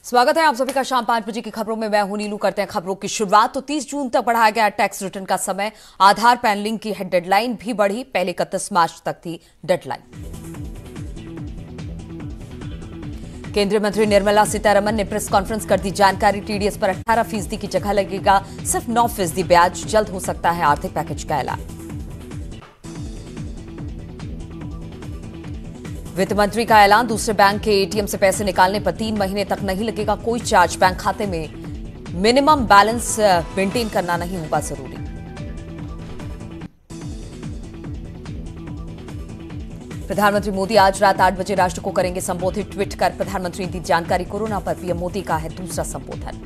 स्वागत है आप सभी का शाम 5 बजे की खबरों में। मैं हूं नीलू। करते हैं खबरों की शुरुआत। तो 30 जून तक बढ़ाया गया टैक्स रिटर्न का समय। आधार पैन लिंक की डेडलाइन भी बढ़ी। पहले 31 मार्च तक थी डेडलाइन। केंद्रीय मंत्री निर्मला सीतारमण ने प्रेस कॉन्फ्रेंस कर दी जानकारी। टीडीएस पर 18% की जगह लगेगा सिर्फ 9% ब्याज। जल्द हो सकता है आर्थिक पैकेज का ऐलान। वित्त मंत्री का ऐलान। दूसरे बैंक के एटीएम से पैसे निकालने पर 3 महीने तक नहीं लगेगा कोई चार्ज। बैंक खाते में मिनिमम बैलेंस मेंटेन करना नहीं होगा जरूरी। प्रधानमंत्री मोदी आज रात 8 बजे राष्ट्र को करेंगे संबोधित। ट्वीट कर प्रधानमंत्री ने दी जानकारी। कोरोना पर पीएम मोदी का है दूसरा संबोधन।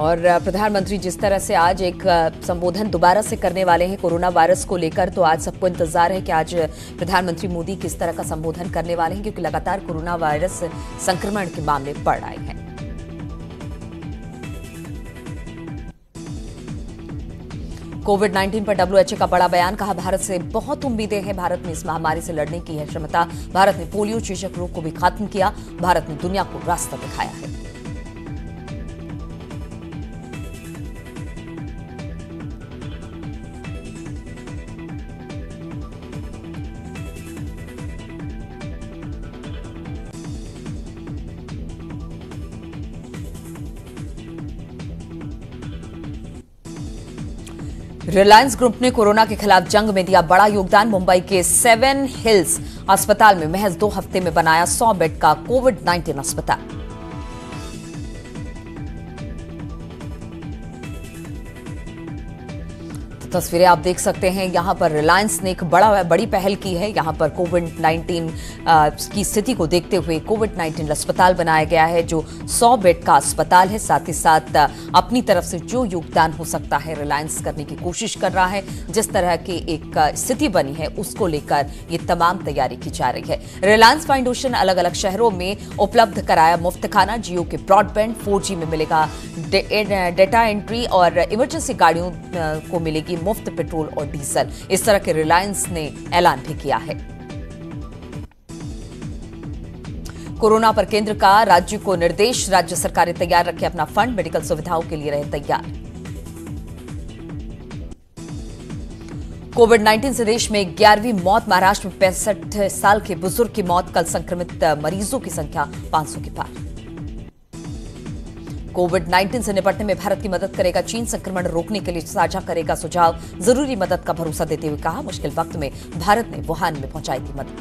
और प्रधानमंत्री जिस तरह से आज एक संबोधन दोबारा से करने वाले हैं कोरोना वायरस को लेकर, तो आज सबको इंतजार है कि आज प्रधानमंत्री मोदी किस तरह का संबोधन करने वाले हैं, क्योंकि लगातार कोरोना वायरस संक्रमण के मामले बढ़ रहे हैं। कोविड-19 पर डब्ल्यूएचओ का बड़ा बयान। कहा भारत से बहुत उम्मीदें हैं। भारत में इस महामारी से लड़ने की है क्षमता। भारत ने पोलियो चेचक रोग को भी खत्म किया। भारत ने दुनिया को रास्ता दिखाया है। रिलायंस ग्रुप ने कोरोना के खिलाफ जंग में दिया बड़ा योगदान। मुंबई के 7 हिल्स अस्पताल में महज 2 हफ्ते में बनाया 100 बेड का कोविड-19 अस्पताल। तस्वीरें आप देख सकते हैं। यहां पर रिलायंस ने एक बड़ी पहल की है। यहां पर कोविड-19 की स्थिति को देखते हुए कोविड-19 अस्पताल बनाया गया है, जो 100 बेड का अस्पताल है। साथ ही साथ अपनी तरफ से जो योगदान हो सकता है रिलायंस करने की कोशिश कर रहा है। जिस तरह की एक स्थिति बनी है उसको लेकर ये तमाम तैयारी की जा रही है। रिलायंस फाउंडेशन अलग अलग शहरों में उपलब्ध कराया मुफ्त खाना। जियो के ब्रॉडबैंड 4G में मिलेगा डेटा एंट्री और इमरजेंसी गाड़ियों को मिलेगी मुफ्त पेट्रोल और डीजल। इस तरह के रिलायंस ने ऐलान भी किया है। कोरोना पर केंद्र का राज्य को निर्देश। राज्य सरकारें तैयार रखें अपना फंड। मेडिकल सुविधाओं के लिए रहे तैयार। कोविड-19 से देश में 11वीं मौत। महाराष्ट्र में 65 साल के बुजुर्ग की मौत। कल संक्रमित मरीजों की संख्या 500 के पार। कोविड-19 से निपटने में भारत की मदद करेगा चीन। संक्रमण रोकने के लिए साझा करेगा सुझाव। जरूरी मदद का भरोसा देते हुए कहा मुश्किल वक्त में भारत ने वुहान में पहुंचाई थी मदद।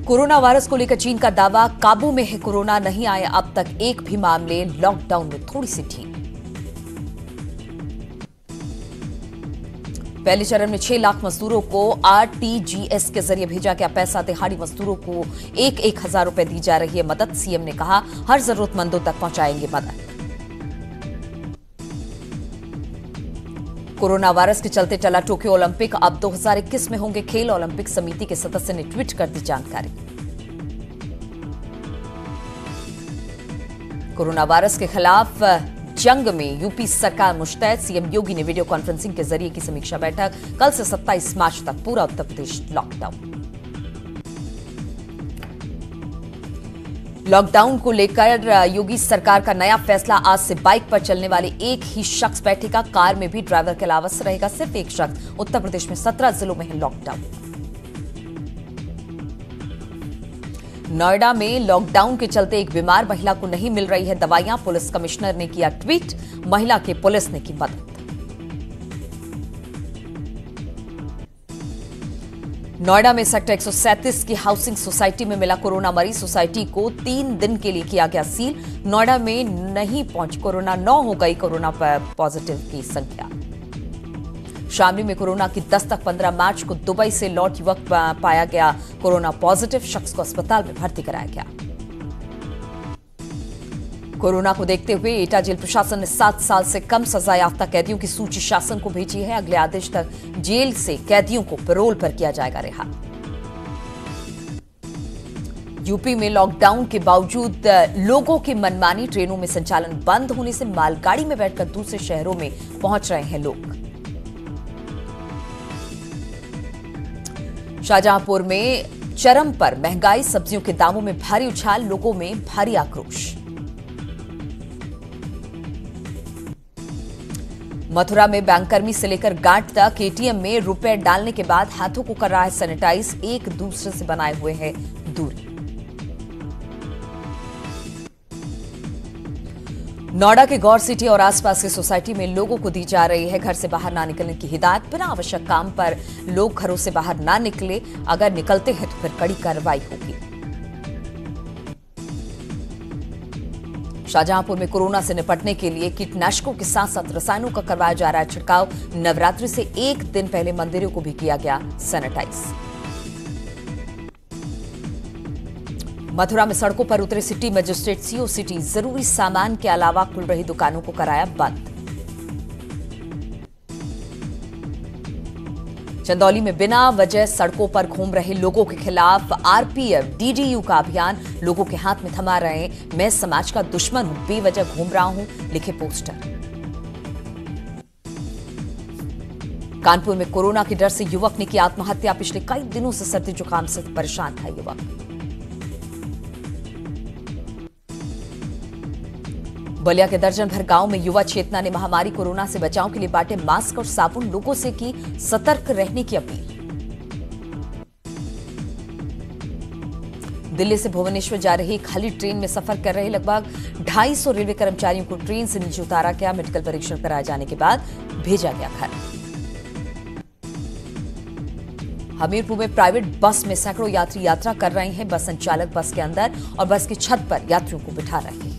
कोरोना वायरस को लेकर चीन का दावा। काबू में है कोरोना। नहीं आए अब तक एक भी मामले। लॉकडाउन में थोड़ी सी ढील। पहले चरण में 6 लाख मजदूरों को आरटीजीएस के जरिए भेजा गया पैसा। दिहाड़ी मजदूरों को 1-1 हजार रुपए दी जा रही है मदद। सीएम ने कहा हर जरूरतमंदों तक पहुंचाएंगे मदद। कोरोना वायरस के चलते टला टोक्यो ओलंपिक। अब 2021 में होंगे खेल। ओलंपिक समिति के सदस्य ने ट्वीट कर दी जानकारी। कोरोना वायरस के खिलाफ जंग में यूपी सरकार मुस्तैद। सीएम योगी ने वीडियो कॉन्फ्रेंसिंग के जरिए की समीक्षा बैठक। कल से 27 मार्च तक पूरा उत्तर प्रदेश लॉकडाउन को लेकर योगी सरकार का नया फैसला। आज से बाइक पर चलने वाले एक ही शख्स बैठेगा। कार में भी ड्राइवर के अलावा रहेगा सिर्फ एक शख्स। उत्तर प्रदेश में 17 जिलों में है लॉकडाउन। नोएडा में लॉकडाउन के चलते एक बीमार महिला को नहीं मिल रही है दवाइयां। पुलिस कमिश्नर ने किया ट्वीट। महिला के पुलिस ने की मदद। नोएडा में सेक्टर 137 की हाउसिंग सोसाइटी में मिला कोरोना मरीज। सोसाइटी को 3 दिन के लिए किया गया सील। नोएडा में नहीं पहुंच कोरोना 9 हो गई कोरोना पॉजिटिव की संख्या। शामली में कोरोना की दस्तक। 15 मार्च को दुबई से लौट युवक पाया गया कोरोना पॉजिटिव। शख्स को अस्पताल में भर्ती कराया गया। कोरोना को देखते हुए एटा जेल प्रशासन ने 7 साल से कम सजा याफ्ता कैदियों की सूची शासन को भेजी है। अगले आदेश तक जेल से कैदियों को पैरोल पर किया जाएगा रिहा। यूपी में लॉकडाउन के बावजूद लोगों की मनमानी, ट्रेनों में संचालन बंद होने से मालगाड़ी में बैठकर दूसरे शहरों में पहुंच रहे हैं लोग। शाहजहांपुर में चरम पर महंगाई, सब्जियों के दामों में भारी उछाल, लोगों में भारी आक्रोश। मथुरा में बैंककर्मी से लेकर गार्ड तक एटीएम में रुपए डालने के बाद हाथों को कर रहा है सैनिटाइज, एक दूसरे से बनाए हुए हैं दूरी। नोएडा के गौर सिटी और आसपास की सोसाइटी में लोगों को दी जा रही है घर से बाहर ना निकलने की हिदायत। बिना आवश्यक काम पर लोग घरों से बाहर ना निकले, अगर निकलते हैं तो फिर कड़ी कार्रवाई होगी। शाहजहांपुर में कोरोना से निपटने के लिए कीटनाशकों के साथ साथ रसायनों का करवाया जा रहा है छिड़काव। नवरात्रि से एक दिन पहले मंदिरों को भी किया गया सैनिटाइज। मथुरा में सड़कों पर उतरे सिटी मजिस्ट्रेट, सीओ सिटी, जरूरी सामान के अलावा खुल रही दुकानों को कराया बंद। चंदौली में बिना वजह सड़कों पर घूम रहे लोगों के खिलाफ आरपीएफ डीडीयू का अभियान, लोगों के हाथ में थमा रहे हैं मैं समाज का दुश्मन हूं, बेवजह घूम रहा हूं, लिखे पोस्टर। कानपुर में कोरोना के डर से युवक ने की आत्महत्या, पिछले कई दिनों से सर्दी जुकाम से परेशान था युवक। बलिया के दर्जन भर गांव में युवा चेतना ने महामारी कोरोना से बचाव के लिए बांटे मास्क और साबुन, लोगों से की सतर्क रहने की अपील। दिल्ली से भुवनेश्वर जा रही खाली ट्रेन में सफर कर रहे लगभग 250 रेलवे कर्मचारियों को ट्रेन से नीचे उतारा गया। मेडिकल परीक्षण कराए जाने के बाद भेजा गया घर। हमीरपुर में प्राइवेट बस में सैकड़ों यात्री यात्रा कर रहे हैं। बस संचालक बस के अंदर और बस की छत पर यात्रियों को बिठा रहे हैं।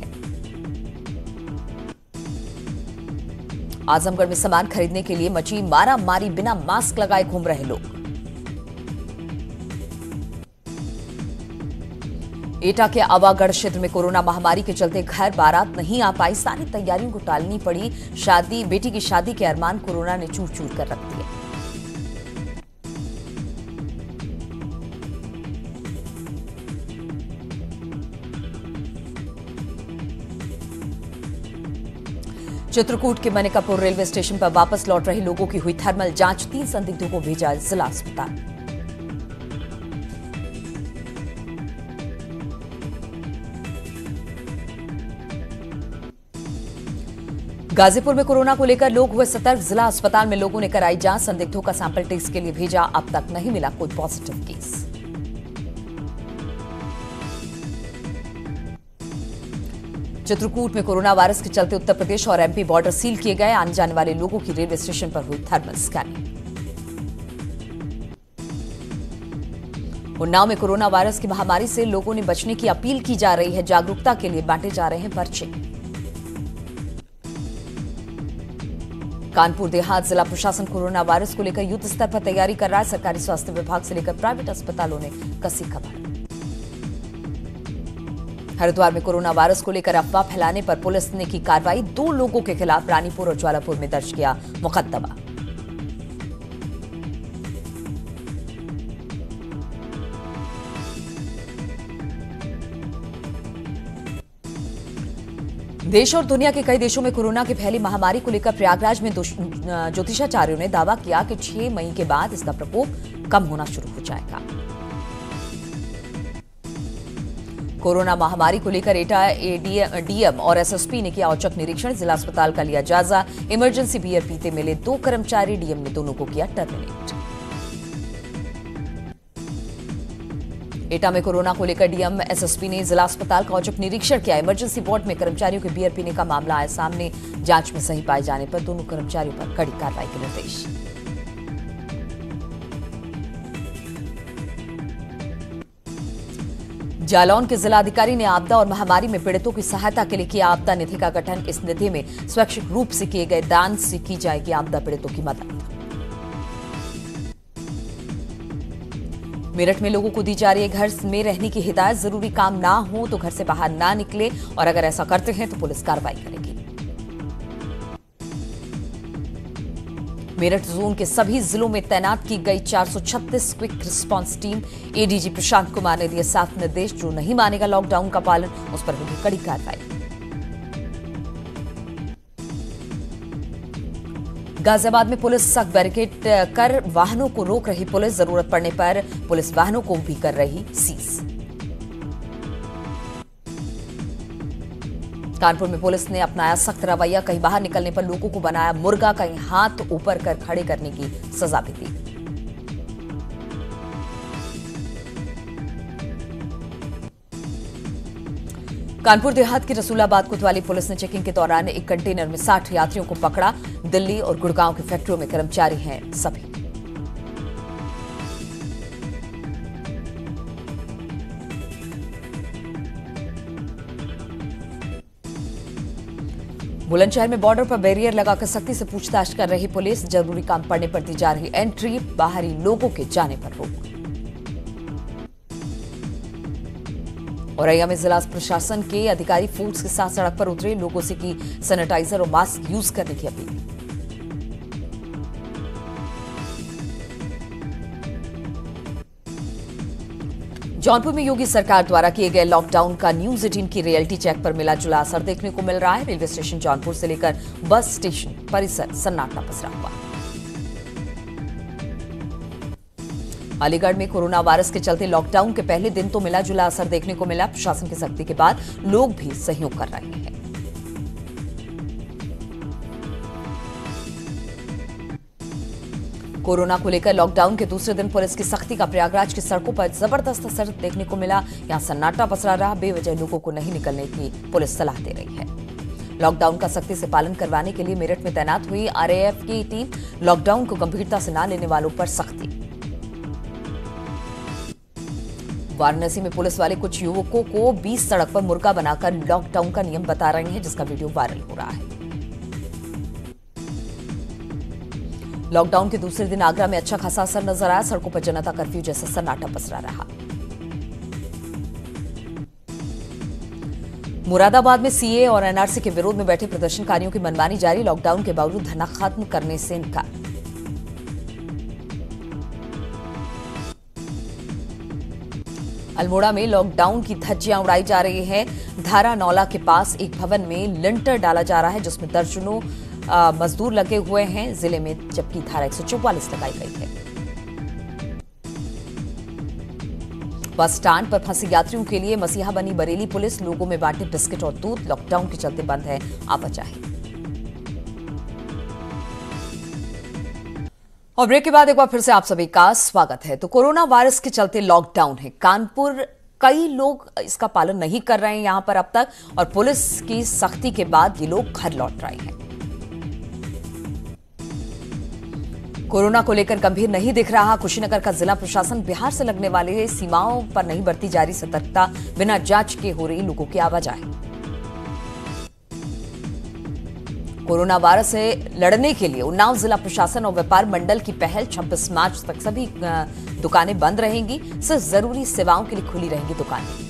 आजमगढ़ में सामान खरीदने के लिए मची मारा मारी, बिना मास्क लगाए घूम रहे लोग। एटा के आवागढ़ क्षेत्र में कोरोना महामारी के चलते घर बारात नहीं आ पाई, सारी तैयारियों को टालनी पड़ी। बेटी की शादी के अरमान कोरोना ने चूर चूर कर रख दिए। चित्रकूट के मनिकापुर रेलवे स्टेशन पर वापस लौट रहे लोगों की हुई थर्मल जांच, 3 संदिग्धों को भेजा जिला अस्पताल। गाजीपुर में कोरोना को लेकर लोग हुए सतर्क, जिला अस्पताल में लोगों ने कराई जांच, संदिग्धों का सैंपल टेस्ट के लिए भेजा, अब तक नहीं मिला कोई पॉजिटिव केस। चित्रकूट में कोरोना वायरस के चलते उत्तर प्रदेश और एमपी बॉर्डर सील किए गए, आने जाने वाले लोगों की रेलवे स्टेशन पर हुई थर्मल स्कैनिंग। उन्नाव में कोरोना वायरस की महामारी से लोगों ने बचने की अपील की जा रही है, जागरूकता के लिए बांटे जा रहे हैं पर्चे। कानपुर देहात जिला प्रशासन कोरोना वायरस को लेकर युद्ध स्तर पर तैयारी कर रहा है। सरकारी स्वास्थ्य विभाग से लेकर प्राइवेट अस्पतालों ने कसी खबर। हरिद्वार में कोरोना वायरस को लेकर अफवाह फैलाने पर पुलिस ने की कार्रवाई, 2 लोगों के खिलाफ रानीपुर और ज्वालापुर में दर्ज किया मुकदमा। देश और दुनिया के कई देशों में कोरोना की फैली महामारी को लेकर प्रयागराज में ज्योतिषाचार्यों ने दावा किया कि 6 मई के बाद इसका प्रकोप कम होना शुरू हो जाएगा। कोरोना महामारी को लेकर एटा डीएम और एसएसपी ने किया औचक निरीक्षण, जिला अस्पताल का लिया जायजा। इमरजेंसी बियर पीते मिले 2 कर्मचारी, डीएम ने दोनों को किया टर्मिनेट। एटा में कोरोना को लेकर डीएम एसएसपी ने जिला अस्पताल का औचक निरीक्षण किया। इमरजेंसी वार्ड में कर्मचारियों के बियर पीने का मामला आया सामने, जांच में सही पाए जाने पर दोनों कर्मचारियों पर कड़ी कार्रवाई के निर्देश। जालौन के जिलाधिकारी ने आपदा और महामारी में पीड़ितों की सहायता के लिए किया आपदा निधि का गठन। इस निधि में स्वैच्छिक रूप से किए गए दान से की जाएगी आपदा पीड़ितों की मदद। मेरठ में लोगों को दी जा रही है घर में रहने की हिदायत, जरूरी काम ना हो तो घर से बाहर ना निकले और अगर ऐसा करते हैं तो पुलिस कार्रवाई करेगी। मेरठ जोन के सभी जिलों में तैनात की गई 436 quick response team. ADG Prashant Kumar ने दिए साफ निर्देश, जो नहीं मानेगा लॉकडाउन का पालन उस पर होगी कड़ी कार्रवाई। गाजियाबाद में पुलिस सख्त बैरिकेड कर वाहनों को रोक रही पुलिस, जरूरत पड़ने पर पुलिस वाहनों को भी कर रही सीज। कानपुर में पुलिस ने अपनाया सख्त रवैया, कहीं बाहर निकलने पर लोगों को बनाया मुर्गा, कहीं हाथ ऊपर कर खड़े करने की सजा भी दी। कानपुर देहात की रसूलाबाद कोतवाली पुलिस ने चेकिंग के दौरान एक कंटेनर में 60 यात्रियों को पकड़ा। दिल्ली और गुड़गांव की फैक्ट्रियों में कर्मचारी हैं सभी। बुलंदशहर में बॉर्डर पर बैरियर लगाकर सख्ती से पूछताछ कर रही पुलिस, जरूरी काम पड़ने पर दी जा रही एंट्री, बाहरी लोगों के जाने पर रोक। औरैया में जिला प्रशासन के अधिकारी फोर्स के साथ सड़क पर उतरे, लोगों से की सैनिटाइजर और मास्क यूज करने की अपील। जौनपुर में योगी सरकार द्वारा किए गए लॉकडाउन का न्यूज 18 की रियलिटी चेक पर मिला जुला असर देखने को मिल रहा है। रेलवे स्टेशन जौनपुर से लेकर बस स्टेशन परिसर सन्नाटा पसरा हुआ। अलीगढ़ में कोरोना वायरस के चलते लॉकडाउन के पहले दिन तो मिला जुला असर देखने को मिला। प्रशासन की सख्ती के बाद लोग भी सहयोग कर रहे हैं। कोरोना को लेकर लॉकडाउन के दूसरे दिन पुलिस की सख्ती का प्रयागराज की सड़कों पर जबरदस्त असर देखने को मिला। यहां सन्नाटा पसरा रहा, बेवजह लोगों को नहीं निकलने की पुलिस सलाह दे रही है। लॉकडाउन का सख्ती से पालन करवाने के लिए मेरठ में तैनात हुई आरएएफ की टीम। लॉकडाउन को गंभीरता से न लेने वालों पर सख्ती। वाराणसी में पुलिस वाले कुछ युवकों को 20 सड़क पर मुर्गा बनाकर लॉकडाउन का नियम बता रहे हैं, जिसका वीडियो वायरल हो रहा है। लॉकडाउन के दूसरे दिन आगरा में अच्छा खासा असर नजर आया, सड़कों पर जनता कर्फ्यू जैसा सन्नाटा पसरा रहा। मुरादाबाद में सीए और एनआरसी के विरोध में बैठे प्रदर्शनकारियों की मनमानी जारी, लॉकडाउन के बावजूद धरना खत्म करने से इनकार। अल्मोड़ा में लॉकडाउन की धज्जियां उड़ाई जा रही है। धारा नौला के पास एक भवन में लिंटर डाला जा रहा है, जिसमें दर्जनों मजदूर लगे हुए हैं जिले में, जबकि धारा 144 लगाई गई है। बस स्टैंड पर फंसे यात्रियों के लिए मसीहा बनी बरेली पुलिस, लोगों में बांटे बिस्किट और दूध। लॉकडाउन के चलते बंद है आवाजाही। और ब्रेक के बाद एक बार फिर से आप सभी का स्वागत है। तो कोरोना वायरस के चलते लॉकडाउन है। कानपुर कई लोग इसका पालन नहीं कर रहे हैं यहां पर अब तक, और पुलिस की सख्ती के बाद ये लोग घर लौट रहे हैं। कोरोना को लेकर गंभीर नहीं दिख रहा कुशीनगर का जिला प्रशासन। बिहार से लगने वाले सीमाओं पर नहीं बरती जा रही सतर्कता, बिना जांच के हो रही लोगों की आवाजाही। कोरोना वायरस से लड़ने के लिए उन्नाव जिला प्रशासन और व्यापार मंडल की पहल। 26 मार्च तक सभी दुकानें बंद रहेंगी, सिर्फ जरूरी सेवाओं के लिए खुली रहेंगी दुकानें।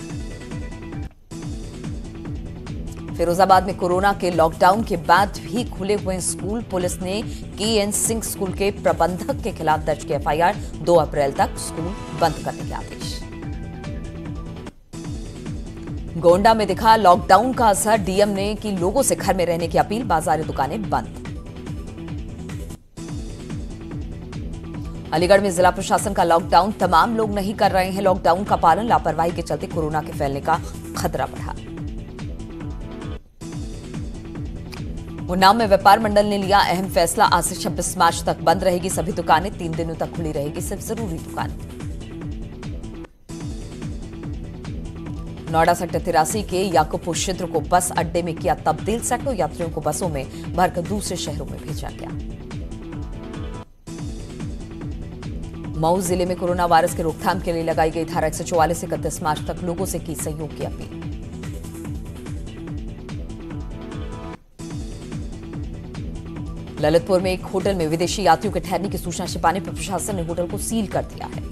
फिरोजाबाद में कोरोना के लॉकडाउन के बाद भी खुले हुए स्कूल। पुलिस ने के.एन. सिंह स्कूल के प्रबंधक के खिलाफ दर्ज किया एफआईआर। 2 अप्रैल तक स्कूल बंद करने के आदेश। गोंडा में दिखा लॉकडाउन का असर, डीएम ने की लोगों से घर में रहने की अपील। बाजारें दुकानें बंद। अलीगढ़ में जिला प्रशासन का लॉकडाउन, तमाम लोग नहीं कर रहे हैं लॉकडाउन का पालन। लापरवाही के चलते कोरोना के फैलने का खतरा बढ़ा। उन्नाव में व्यापार मंडल ने लिया अहम फैसला, आज से 26 मार्च तक बंद रहेगी सभी दुकानें। 3 दिनों तक खुली रहेगी सिर्फ जरूरी दुकानें। नोएडा सेक्टर 83 के याकूबपुर क्षेत्र को बस अड्डे में किया तब्दील। सैकड़ों यात्रियों को बसों में भरकर दूसरे शहरों में भेजा गया। मऊ जिले में कोरोना वायरस के रोकथाम के लिए लगाई गई धारा 144 से 31 मार्च तक लोगों से की सहयोग की अपील। ललितपुर में एक होटल में विदेशी यात्रियों के ठहरने की सूचना छिपाने पर प्रशासन ने होटल को सील कर दिया है।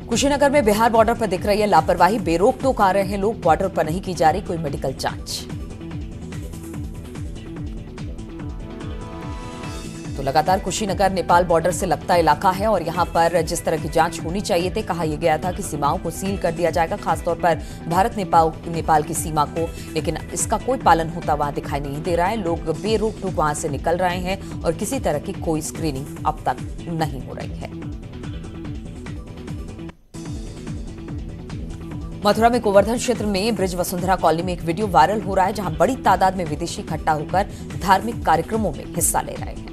कुशीनगर में बिहार बॉर्डर पर दिख रही है लापरवाही, बेरोक टोक आ रहे हैं लोग, बॉर्डर पर नहीं की जा रही कोई मेडिकल जांच। तो लगातार कुशीनगर नेपाल बॉर्डर से लगता इलाका है और यहां पर जिस तरह की जांच होनी चाहिए थी, कहा यह गया था कि सीमाओं को सील कर दिया जाएगा, खासतौर पर भारत नेपाल की सीमा को, लेकिन इसका कोई पालन होता वहां दिखाई नहीं दे रहा है। लोग बेरोक टोक वहां से निकल रहे हैं और किसी तरह की कोई स्क्रीनिंग अब तक नहीं हो रही है। मथुरा में गोवर्धन क्षेत्र में ब्रिज वसुंधरा कॉलोनी में एक वीडियो वायरल हो रहा है, जहां बड़ी तादाद में विदेशी इकट्ठा होकर धार्मिक कार्यक्रमों में हिस्सा ले रहे हैं।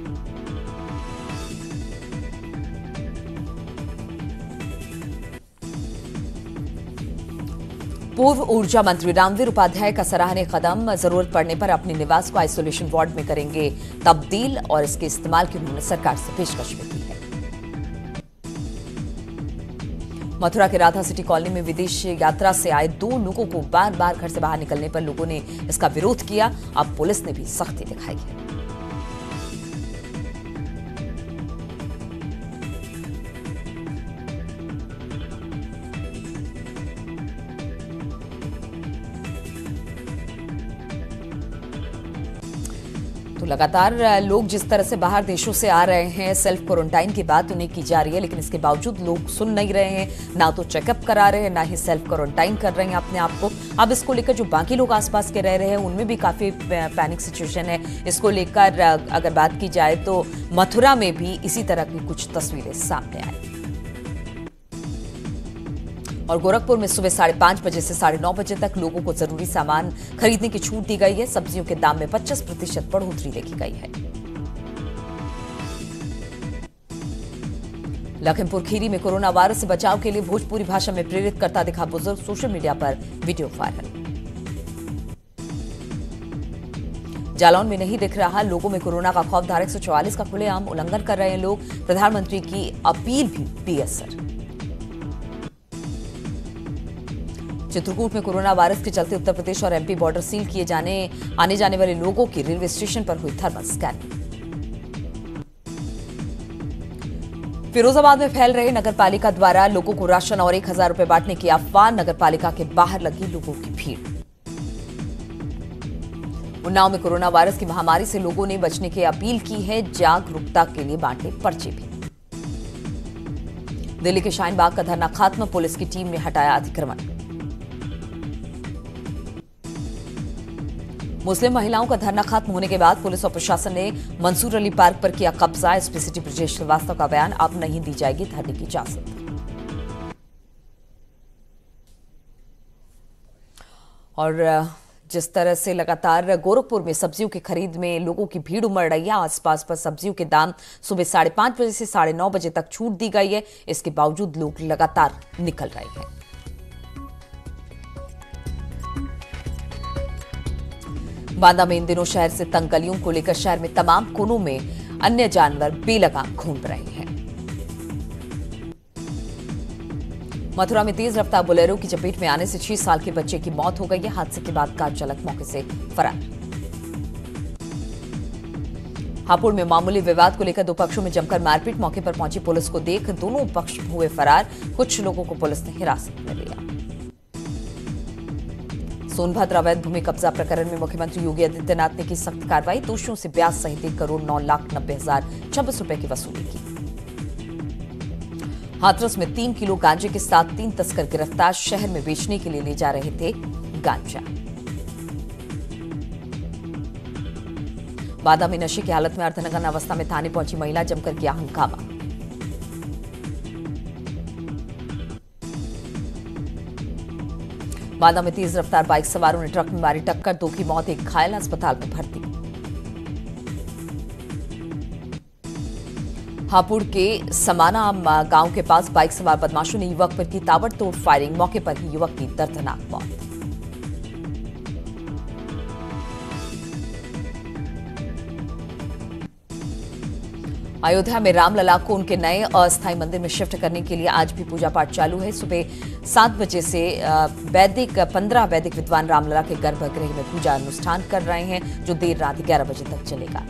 पूर्व ऊर्जा मंत्री रामवीर उपाध्याय का सराहनीय कदम, जरूरत पड़ने पर अपने निवास को आइसोलेशन वार्ड में करेंगे तब्दील और इसके इस्तेमाल की उन्होंने सरकार से पेशकश भी की है। मथुरा के राधा सिटी कॉलोनी में विदेश यात्रा से आए 2 लोगों को बार बार घर से बाहर निकलने पर लोगों ने इसका विरोध किया। अब पुलिस ने भी सख्ती दिखाई है। तो लगातार लोग जिस तरह से बाहर देशों से आ रहे हैं, सेल्फ क्वारंटाइन की बात उन्हें की जा रही है, लेकिन इसके बावजूद लोग सुन नहीं रहे हैं, ना तो चेकअप करा रहे हैं, ना ही सेल्फ क्वारंटाइन कर रहे हैं अपने आप को। अब इसको लेकर जो बाकी लोग आसपास के रह रहे हैं उनमें भी काफी पैनिक सिचुएशन है। इसको लेकर अगर बात की जाए तो मथुरा में भी इसी तरह की कुछ तस्वीरें सामने आई और गोरखपुर में सुबह 5:30 बजे से 9:30 बजे तक लोगों को जरूरी सामान खरीदने की छूट दी गई है। सब्जियों के दाम में 25% बढ़ोतरी देखी गई है। लखीमपुर खीरी में कोरोना वायरस से बचाव के लिए भोजपुरी भाषा में प्रेरित करता दिखा बुजुर्ग, सोशल मीडिया पर वीडियो वायरल। जालौन में नहीं दिख रहा लोगों में कोरोना का खौफ, धारा 144 का खुलेआम उल्लंघन कर रहे हैं लोग। प्रधानमंत्री की अपील भी बेअसर। चित्रकूट में कोरोना वायरस के चलते उत्तर प्रदेश और एमपी बॉर्डर सील किए आने जाने वाले लोगों की रेलवे स्टेशन पर हुई थर्मल स्कैनिंग। फिरोजाबाद में फैल रहे नगरपालिका द्वारा लोगों को राशन और 1,000 रुपए बांटने की अफवाह, नगरपालिका के बाहर लगी लोगों की भीड़। उन्नाव में कोरोना वायरस की महामारी से लोगों ने बचने की अपील की है, जागरूकता के लिए बांटे पर्चे भी। दिल्ली के शाहीन बाग का धरना खत्म, पुलिस की टीम ने हटाया अतिक्रमण। मुस्लिम महिलाओं का धरना खत्म होने के बाद पुलिस और प्रशासन ने मंसूर अली पार्क पर किया कब्जा। एसपी सिटी ब्रजेश श्रीवास्तव का बयान, अब नहीं दी जाएगी धरने की इजाजत। और जिस तरह से लगातार गोरखपुर में सब्जियों की खरीद में लोगों की भीड़ उमड़ रही है, आसपास पर सब्जियों के दाम सुबह 5:30 बजे से 9:30 बजे तक छूट दी गई है। इसके बावजूद लोग लगातार निकल रहे हैं। बांदा में इन दिनों शहर से तंग गलियों को लेकर शहर में तमाम कोनों में अन्य जानवर बेलगाम घूम रहे हैं। मथुरा में तेज रफ्तार बोलेरो की चपेट में आने से 6 साल के बच्चे की मौत हो गई है। हादसे के बाद कार चालक मौके से फरार। हापुड़ में मामूली विवाद को लेकर 2 पक्षों में जमकर मारपीट, मौके पर पहुंची पुलिस को देख दोनों पक्ष हुए फरार। कुछ लोगों को पुलिस ने हिरासत में लिया। सोनभद्र अवैध भूमि कब्जा प्रकरण में मुख्यमंत्री योगी आदित्यनाथ ने की सख्त कार्रवाई, दोषियों से ब्याज सहित 1,09,90,026 रुपए की वसूली की। हाथरस में 3 किलो गांजे के साथ 3 तस्कर गिरफ्तार, शहर में बेचने के लिए ले जा रहे थे गांजा। बांदा में नशे की हालत में अर्धनग्न अवस्था में थाने पहुंची महिला, जमकर किया हंगामा। बांदा में तेज रफ्तार बाइक सवारों ने ट्रक में मारी टक्कर, 2 की मौत, 1 घायल, अस्पताल में भर्ती। हापुड़ के समाना गांव के पास बाइक सवार बदमाशों ने युवक पर की ताबड़तोड़ फायरिंग, मौके पर ही युवक की दर्दनाक मौत। अयोध्या में रामलला को उनके नए अस्थायी मंदिर में शिफ्ट करने के लिए आज भी पूजा पाठ चालू है। सुबह 7 बजे से 15 वैदिक विद्वान रामलला के गर्भगृह में पूजा अनुष्ठान कर रहे हैं, जो देर रात 11 बजे तक चलेगा।